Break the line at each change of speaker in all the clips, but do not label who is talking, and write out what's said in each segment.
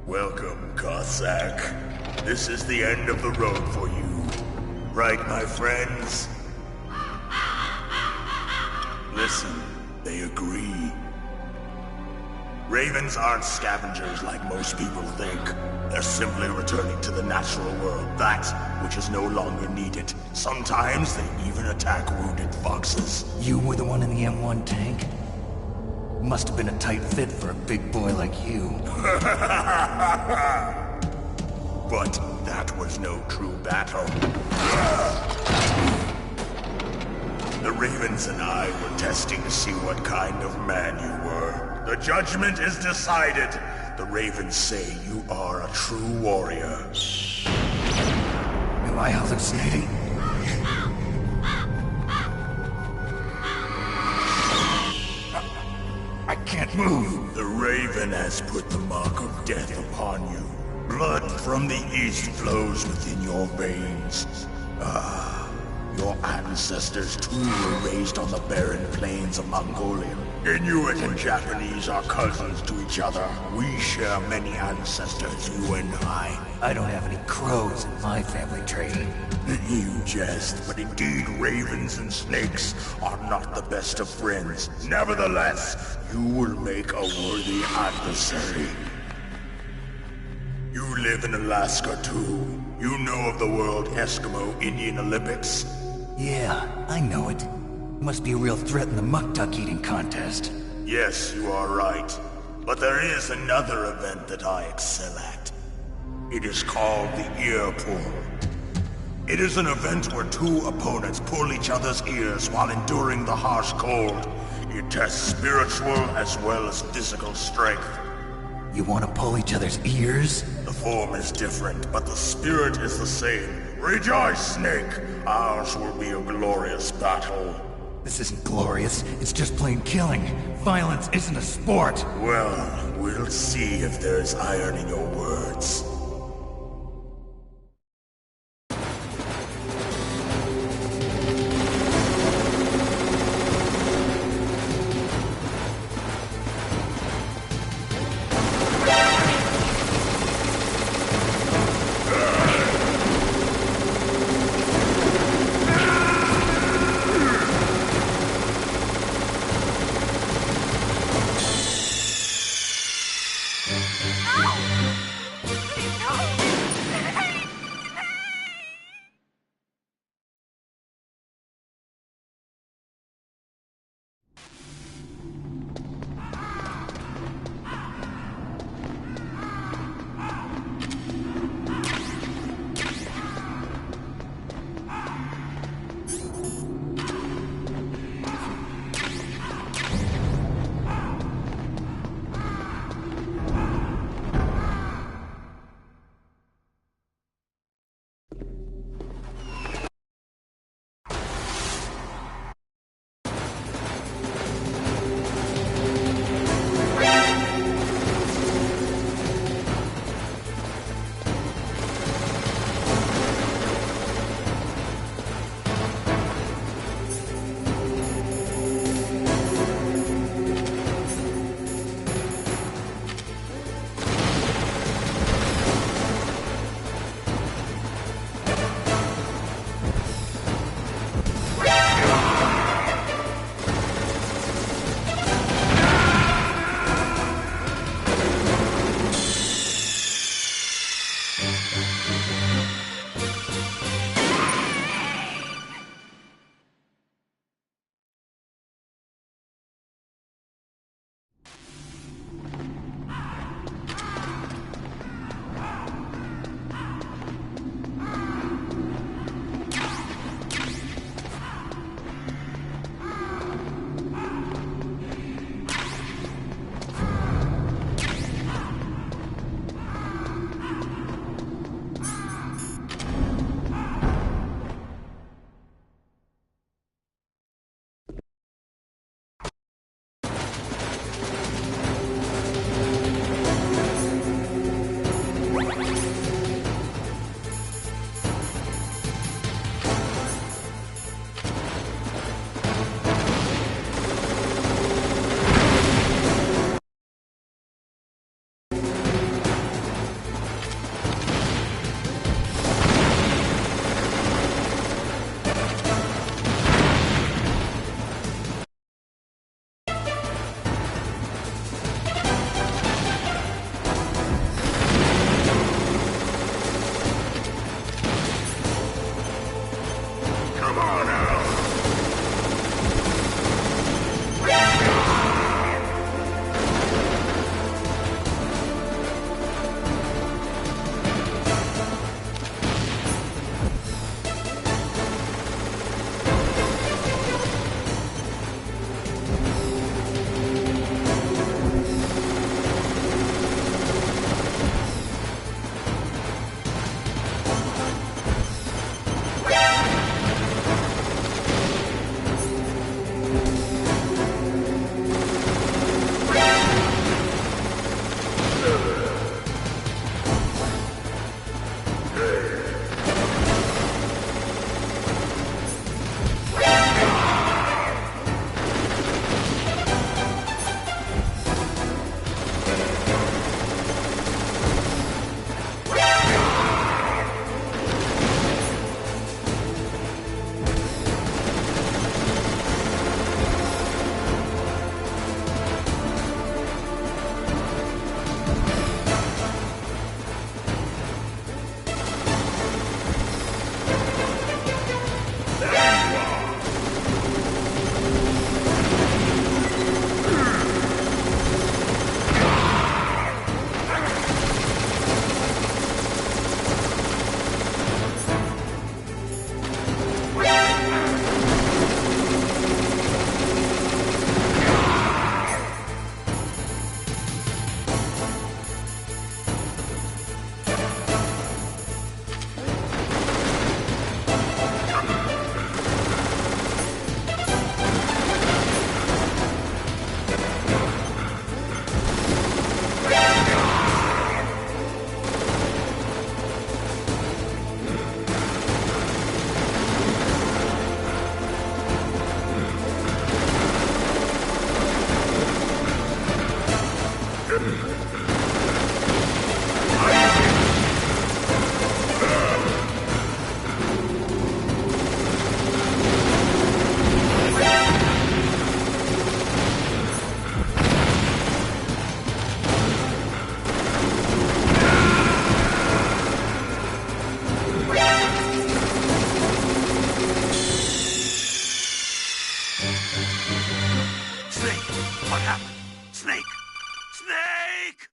Welcome, Cossack. This is the end of the road for you. Right, my friends? Listen, they agree. Ravens aren't scavengers like most people think. They're simply returning to the natural world, that which is no longer needed. Sometimes they even attack wounded foxes.
You were the one in the M1 tank? Must have been a tight fit for a big boy like you.
But that was no true battle. The Ravens and I were testing to see what kind of man you were. The judgment is decided. The Ravens say you are a true warrior.
Am I hallucinating? I can't move.
The Raven has put the mark of death upon you. Blood from the east flows within your veins. Your ancestors too were raised on the barren plains of Mongolia. Inuit and Japanese are cousins to each other. We share many ancestors, you and I.
I don't have any crows in my family tree.
You jest, but indeed ravens and snakes are not the best of friends. Nevertheless, you will make a worthy adversary. You live in Alaska too. You know of the World Eskimo Indian Olympics?
Yeah, I know it. Must be a real threat in the muck duck eating contest.
Yes, you are right. But there is another event that I excel at. It is called the ear pull. It is an event where two opponents pull each other's ears while enduring the harsh cold. It tests spiritual as well as physical strength.
You want to pull each other's ears?
The form is different, but the spirit is the same. Rejoice, Snake! Ours will be a glorious battle.
This isn't glorious. It's just plain killing. Violence isn't a sport.
Well, we'll see if there's iron in your words. Snake! What happened? Snake! Snake!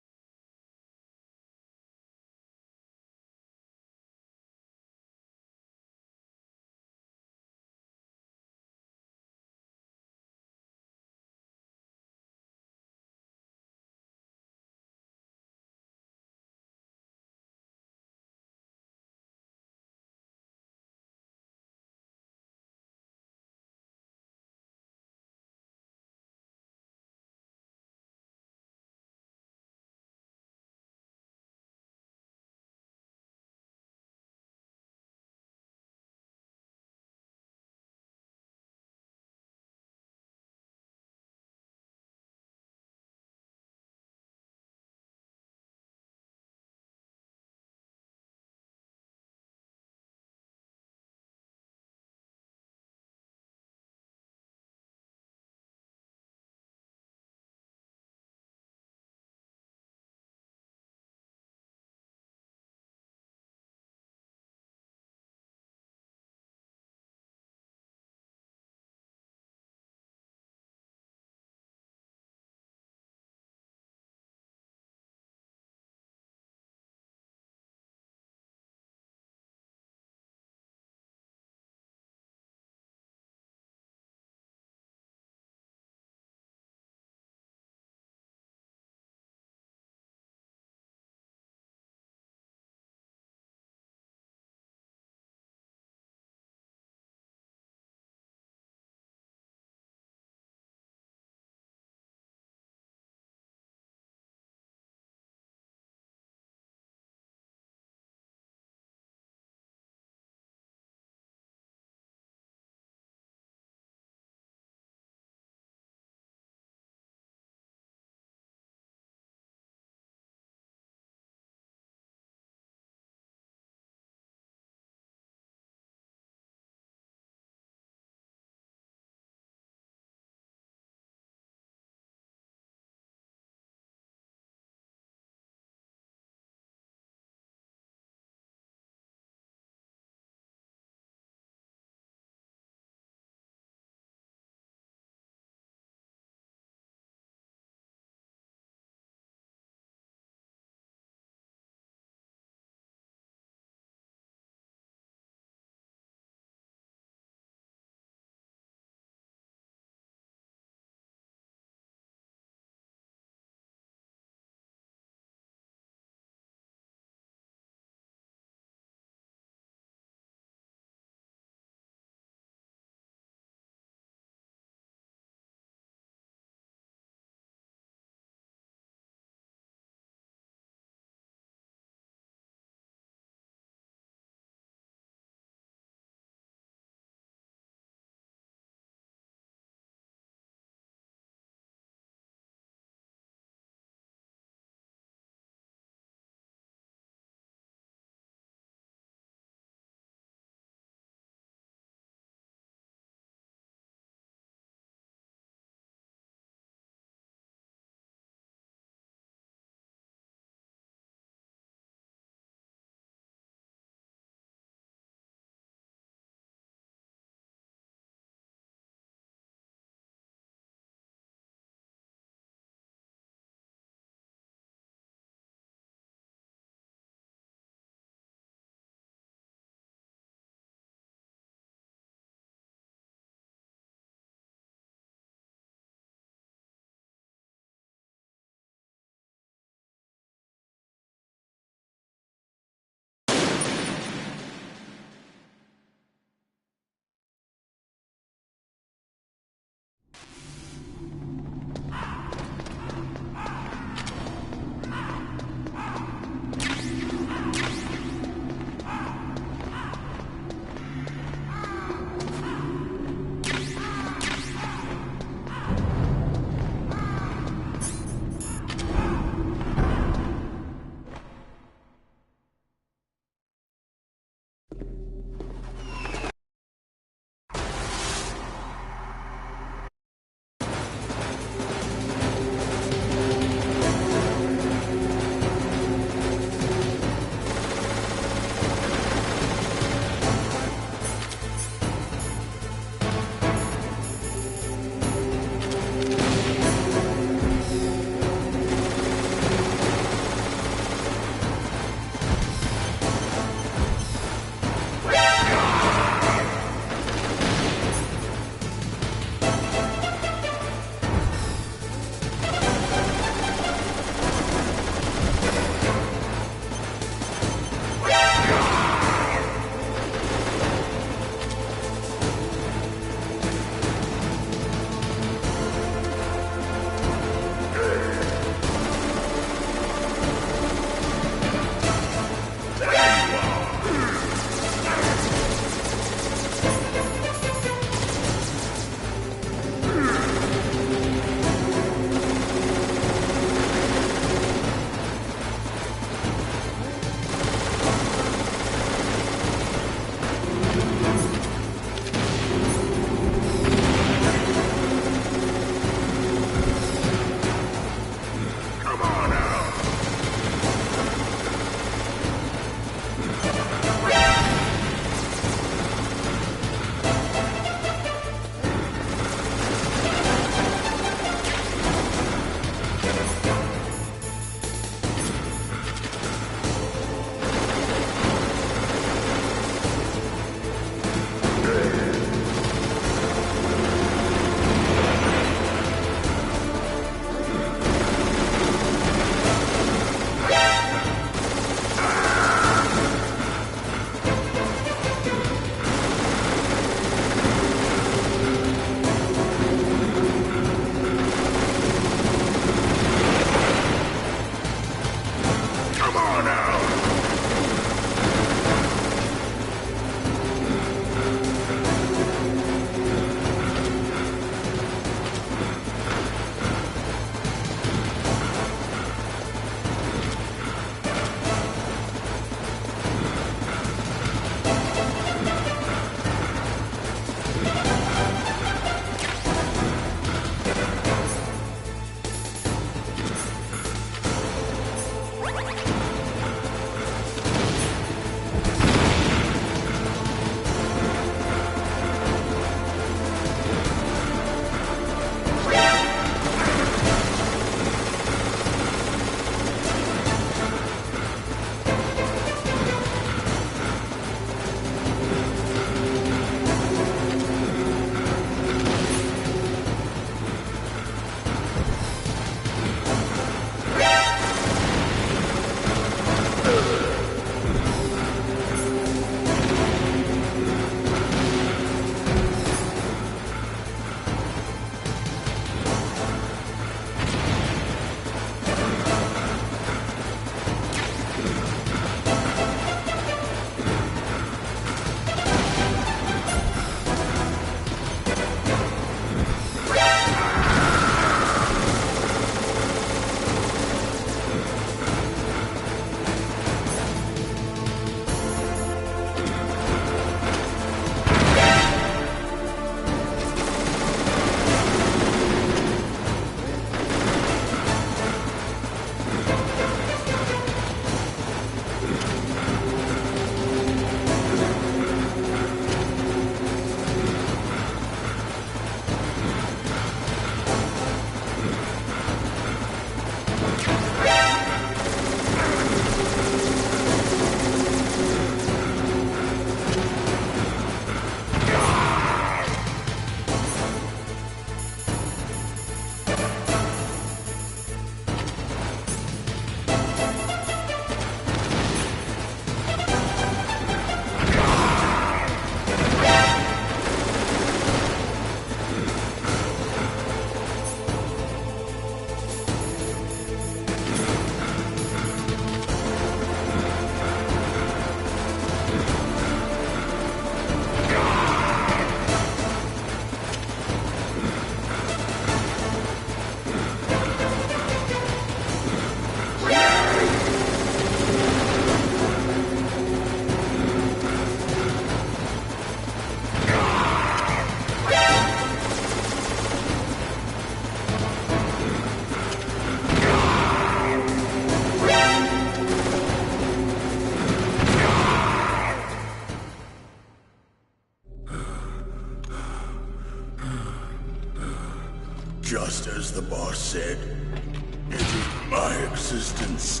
existence,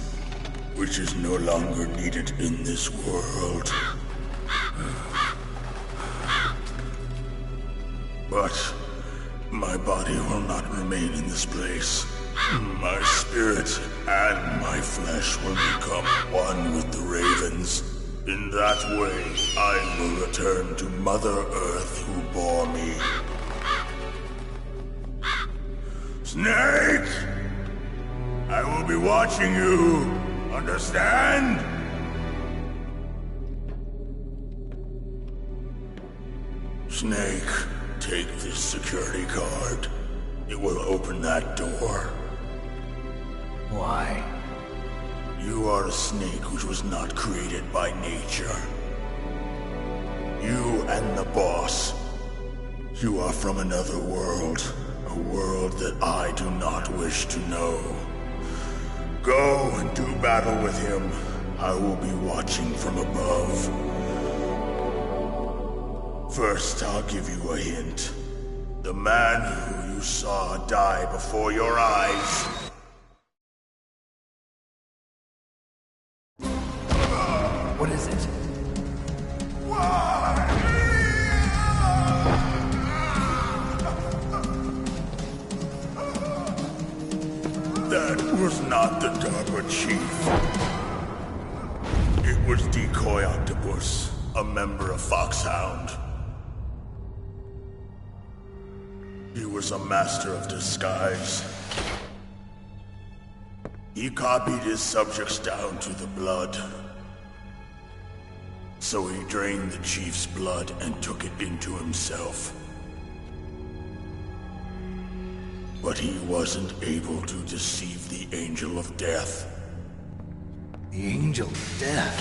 which is no longer needed in this world. But my body will not remain in this place. My spirit and my flesh will become one with the ravens. In that way, I will return to Mother Earth who bore me. Snake! I will be watching you. Understand? Snake, take this security card. It will open that door.
Why?
You are a snake which was not created by nature. You and the boss. You are from another world. A world that I do not wish to know. Go and do battle with him. I will be watching from above. First, I'll give you a hint. The man who you saw die before your eyes.
What is it?
That was not the DARPA chief. It was Decoy Octopus, a member of Foxhound. He was a master of disguise. He copied his subjects down to the blood. So he drained the chief's blood and took it into himself. But he wasn't able to deceive the Angel of Death.
The Angel of Death?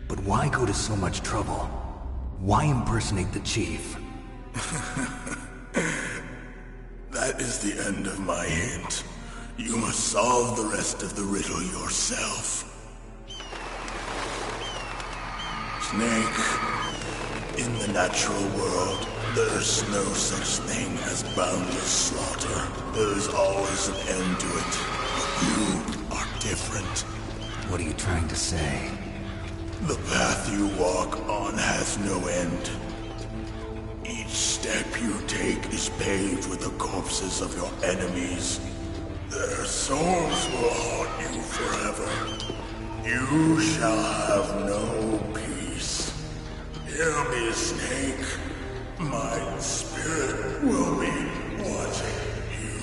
But why go to so much trouble? Why impersonate the chief?
That is the end of my hint. You must solve the rest of the riddle yourself. Snake, in the natural world, there's no such thing as boundless slaughter. There's always an end to it. But you are different.
What are you trying to say?
The path you walk on has no end. Each step you take is paved with the corpses of your enemies. Their souls will haunt you forever. You shall have no peace. Hear me, Snake. My spirit will be watching you.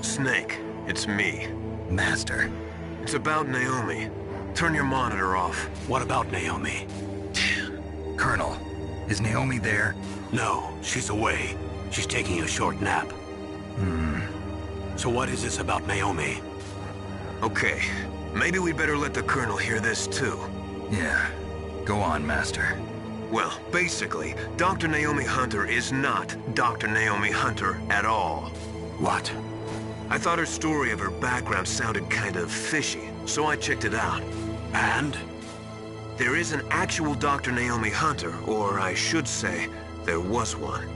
Snake, it's me.
Master.
It's about Naomi. Turn your monitor off.
What about Naomi?
Colonel, is Naomi there?
No, she's away. She's taking a short nap. So what is this about Naomi?
Okay, maybe we better let the Colonel hear this too.
Yeah. Go on, Master.
Well, basically, Dr. Naomi Hunter is not Dr. Naomi Hunter at all.
What?
I thought her story of her background sounded kind of fishy, so I checked it out.
And?
There is an actual Dr. Naomi Hunter, or I should say, there was one.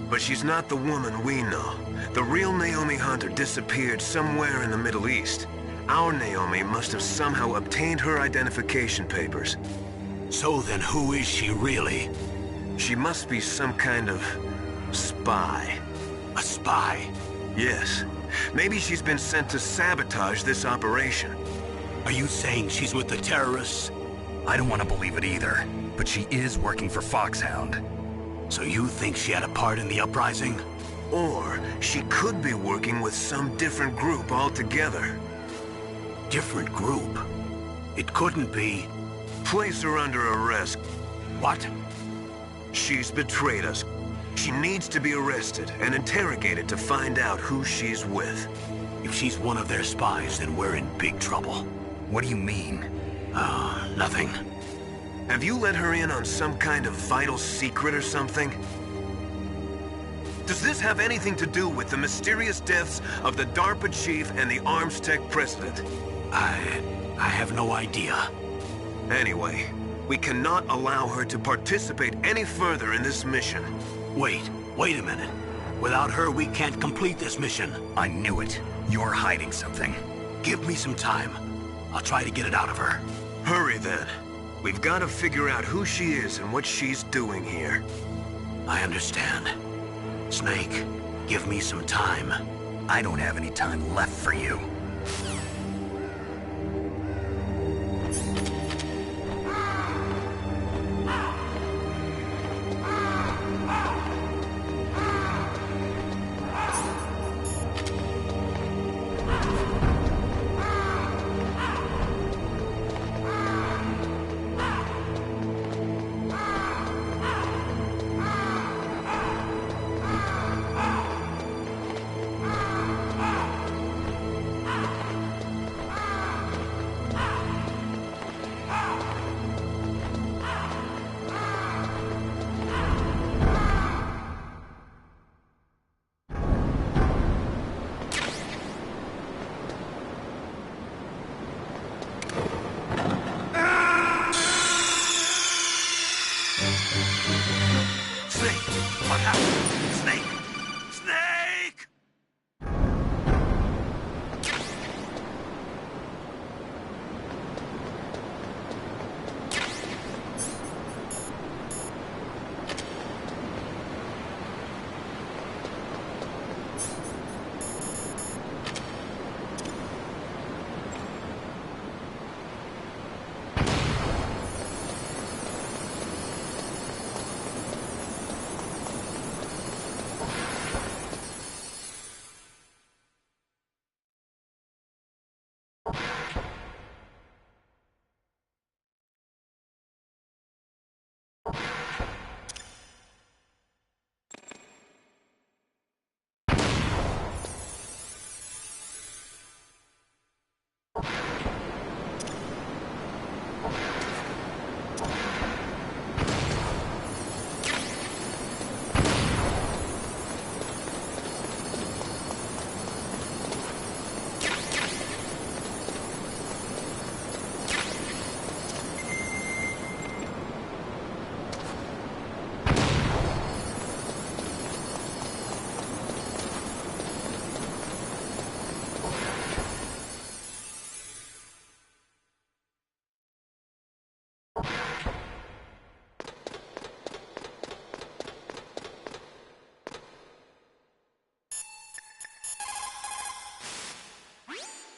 But she's not the woman we know. The real Naomi Hunter disappeared somewhere in the Middle East. Our Naomi must have somehow obtained her identification papers.
So then who is she really?
She must be some kind of spy.
A spy?
Yes. Maybe she's been sent to sabotage this operation.
Are you saying she's with the terrorists?
I don't want to believe it either, but she is working for Foxhound.
So you think she had a part in the uprising?
Or she could be working with some different group altogether.
Different group? It couldn't be...
Place her under arrest.
What?
She's betrayed us. She needs to be arrested and interrogated to find out who she's with.
If she's one of their spies, then we're in big trouble.
What do you mean?
Nothing.
Have you let her in on some kind of vital secret or something? Does this have anything to do with the mysterious deaths of the DARPA chief and the Arms Tech president?
I have no idea.
Anyway, we cannot allow her to participate any further in this mission.
Wait a minute. Without her, we can't complete this mission.
I knew it. You're hiding something.
Give me some time. I'll try to get it out of her.
Hurry then. We've got to figure out who she is and what she's doing here.
I understand. Snake, give me some time.
I don't have any time left for you.
Snake! What happened? Snake! Snake!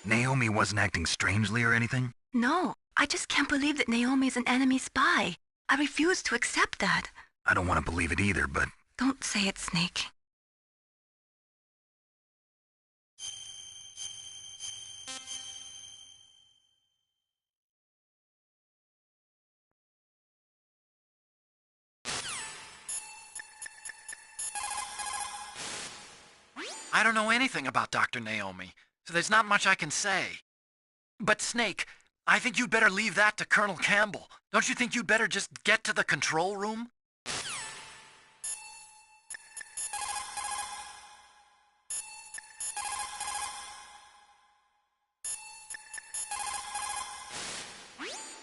Naomi wasn't acting strangely or anything?
No, I just can't believe that Naomi's an enemy spy. I refuse to accept that.
I don't want to believe it either, but...
Don't say it, Snake.
I don't know anything about Dr. Naomi, so there's not much I can say. But Snake, I think you'd better leave that to Colonel Campbell. Don't you think you'd better just get to the control room?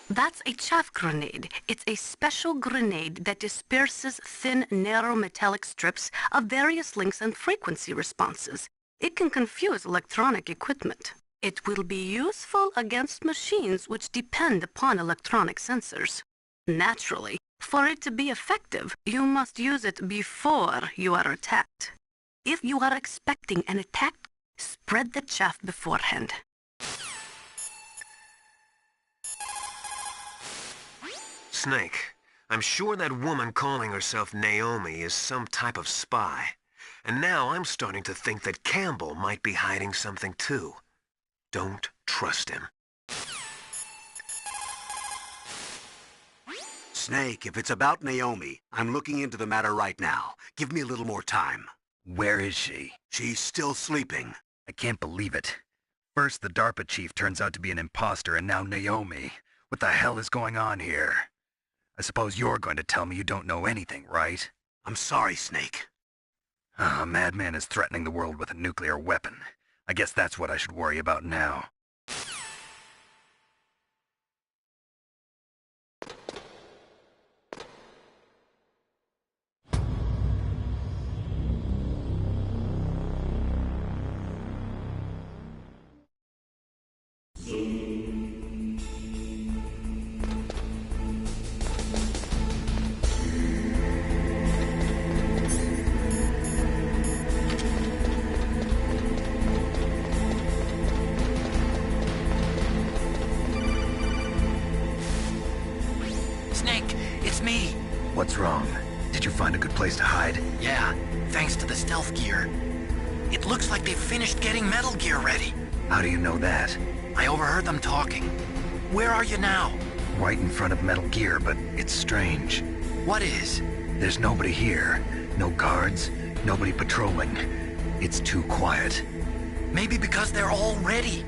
That's a chaff grenade. It's a special grenade that disperses thin, narrow metallic strips of various lengths and frequency responses. It can confuse electronic equipment. It will be useful against machines which depend upon electronic sensors. Naturally, for it to be effective, you must use it before you are attacked. If you are expecting an attack, spread the chaff beforehand.
Snake, I'm sure that woman calling herself Naomi is some type of spy. And now I'm starting to think that Campbell might be hiding something too. Don't trust him.
Snake, if it's about Naomi, I'm looking into the matter right now. Give me a little more time.
Where is she?
She's still sleeping.
I can't believe it. First, the DARPA chief turns out to be an imposter, and now Naomi. What the hell is going on here? I suppose you're going to tell me you don't know anything, right?
I'm sorry, Snake.
A madman is threatening the world with a nuclear weapon. I guess that's what I should worry about now.
Snake, it's me.
What's wrong? Did you find a good place to hide?
Yeah, thanks to the stealth gear. It looks like they've finished getting Metal Gear ready.
How do you know that?
I overheard them talking. Where are you now?
Right in front of Metal Gear, but it's strange.
What is?
There's nobody here. No guards, nobody patrolling. It's too quiet.
Maybe because they're all ready.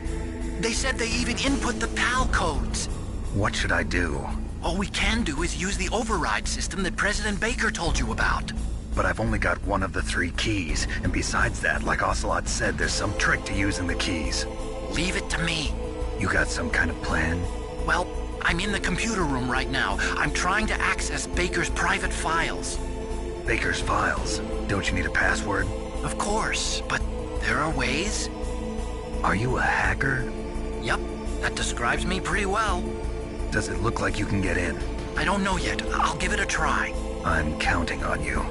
They said they even input the PAL codes.
What should I do?
All we can do is use the override system that President Baker told you about.
But I've only got one of the 3 keys, and besides that, like Ocelot said, there's some trick to using the keys.
Leave it to me.
You got some kind of plan?
Well, I'm in the computer room right now. I'm trying to access Baker's private files.
Baker's files? Don't you need a password?
Of course, but there are ways.
Are you a hacker?
Yep, that describes me pretty well.
Does it look like you can get in?
I don't know yet. I'll give it a try.
I'm counting on you.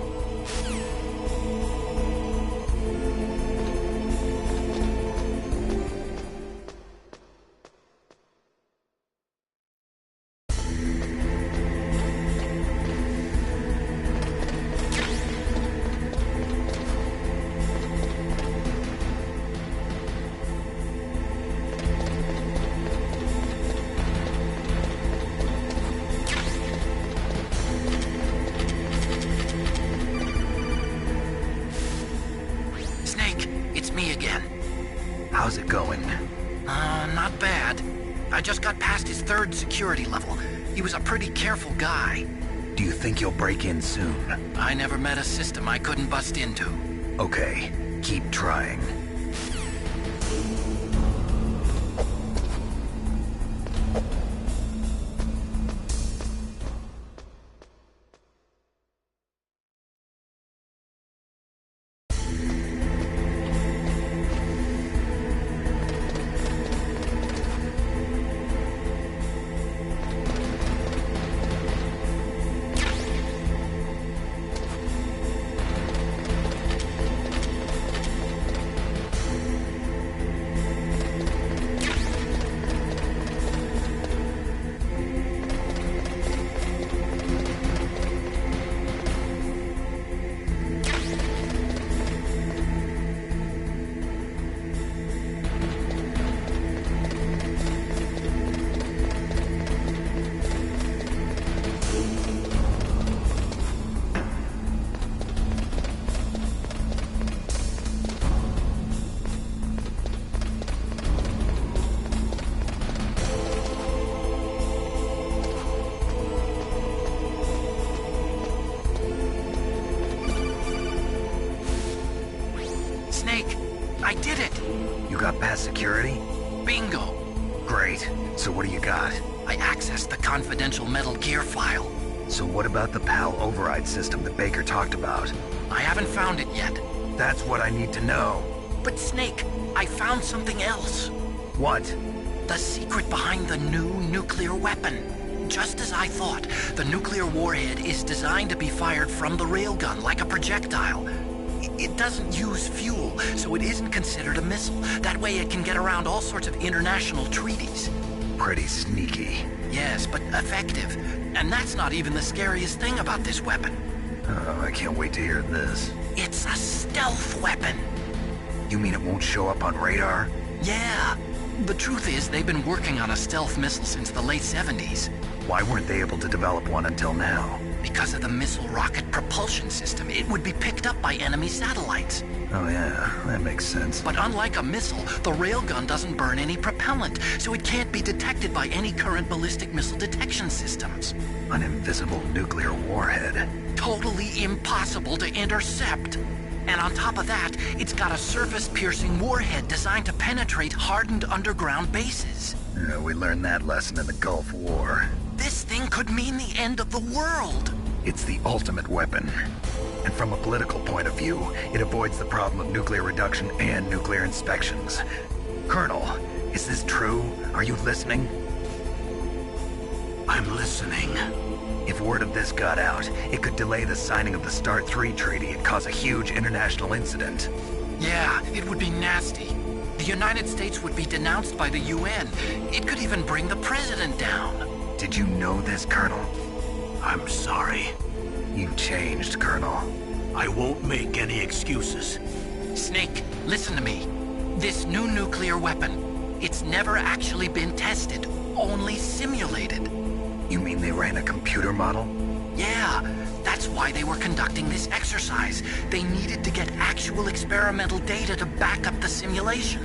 Snake, it's me again.
How's it going?
Not bad. I just got past his 3rd security level. He was a pretty careful guy.
Do you think you'll break in soon?
I never met a system I couldn't bust into.
Okay, keep trying.
Snake, I did it!
You got past security?
Bingo!
Great. So what do you got?
I accessed the confidential Metal Gear file.
So what about the PAL override system that Baker talked about?
I haven't found it yet.
That's what I need to know.
But Snake, I found something else.
What?
The secret behind the new nuclear weapon. Just as I thought, the nuclear warhead is designed to be fired from the railgun like a projectile. It doesn't use fuel, so it isn't considered a missile. That way it can get around all sorts of international treaties.
Pretty sneaky.
Yes, but effective. And that's not even the scariest thing about this weapon.
Oh, I can't wait to hear this.
It's a stealth weapon.
You mean it won't show up on radar?
Yeah. The truth is, they've been working on a stealth missile since the late 70s.
Why weren't they able to develop one until now?
Because of the missile rocket propulsion system, it would be picked up by enemy satellites.
Oh yeah, that makes sense.
But unlike a missile, the railgun doesn't burn any propellant, so it can't be detected by any current ballistic missile detection systems.
An invisible nuclear warhead.
Totally impossible to intercept. And on top of that, it's got a surface-piercing warhead designed to penetrate hardened underground bases.
Yeah, we learned that lesson in the Gulf War.
This thing could mean the end of the world.
It's the ultimate weapon. And from a political point of view, it avoids the problem of nuclear reduction and nuclear inspections. Colonel, is this true? Are you listening?
I'm listening.
If word of this got out, it could delay the signing of the START 3 treaty and cause a huge international incident.
Yeah, it would be nasty. The United States would be denounced by the UN. It could even bring the president down.
Did you know this, Colonel?
I'm sorry.
You changed, Colonel.
I won't make any excuses.
Snake, listen to me. This new nuclear weapon, it's never actually been tested, only simulated.
You mean they ran a computer model?
Yeah, that's why they were conducting this exercise. They needed to get actual experimental data to back up the simulation.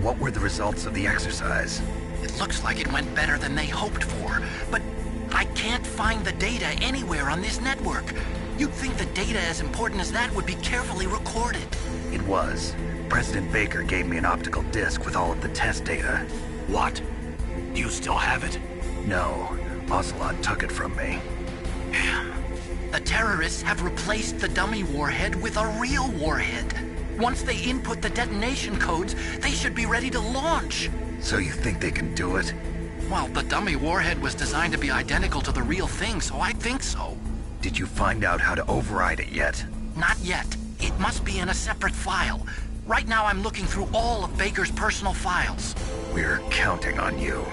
What were the results of the exercise?
It looks like it went better than they hoped for, but I can't find the data anywhere on this network. You'd think the data as important as that would be carefully recorded.
It was. President Baker gave me an optical disc with all of the test data.
What? Do you still have it?
No, Ocelot took it from me.
The terrorists have replaced the dummy warhead with a real warhead. Once they input the detonation codes, they should be ready to launch.
So you think they can do it?
Well, the dummy warhead was designed to be identical to the real thing, so I think so.
Did you find out how to override it yet?
Not yet. It must be in a separate file. Right now I'm looking through all of Baker's personal files.
We're counting on you.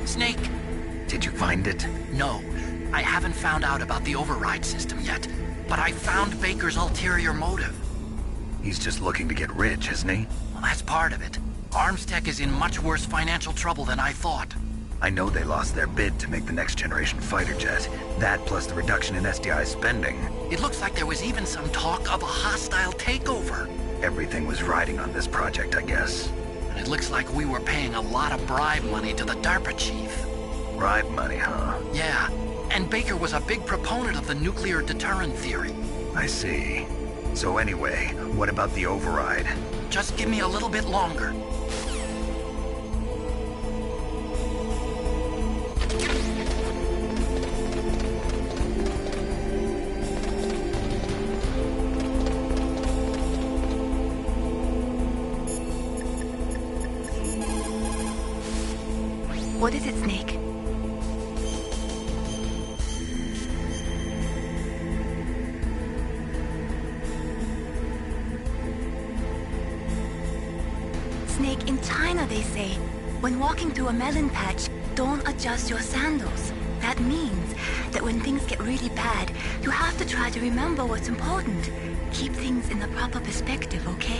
Snake!
Did you find it?
No, I haven't found out about the override system yet, but I found Baker's ulterior motive.
He's just looking to get rich, isn't he?
Well, that's part of it. Armstech is in much worse financial trouble than I thought.
I know they lost their bid to make the next generation fighter jet. That plus the reduction in SDI spending.
It looks like there was even some talk of a hostile takeover.
Everything was riding on this project, I guess.
And it looks like we were paying a lot of bribe money to the DARPA chief.
Bribe money, huh?
Yeah, and Baker was a big proponent of the nuclear deterrent theory.
I see. So anyway, what about the override?
Just give me a little bit longer.
What is it, Snake? Snake, in China they say, when walking through a melon patch, don't adjust your sandals. That means that when things get really bad, you have to try to remember what's important. Keep things in the proper perspective, okay?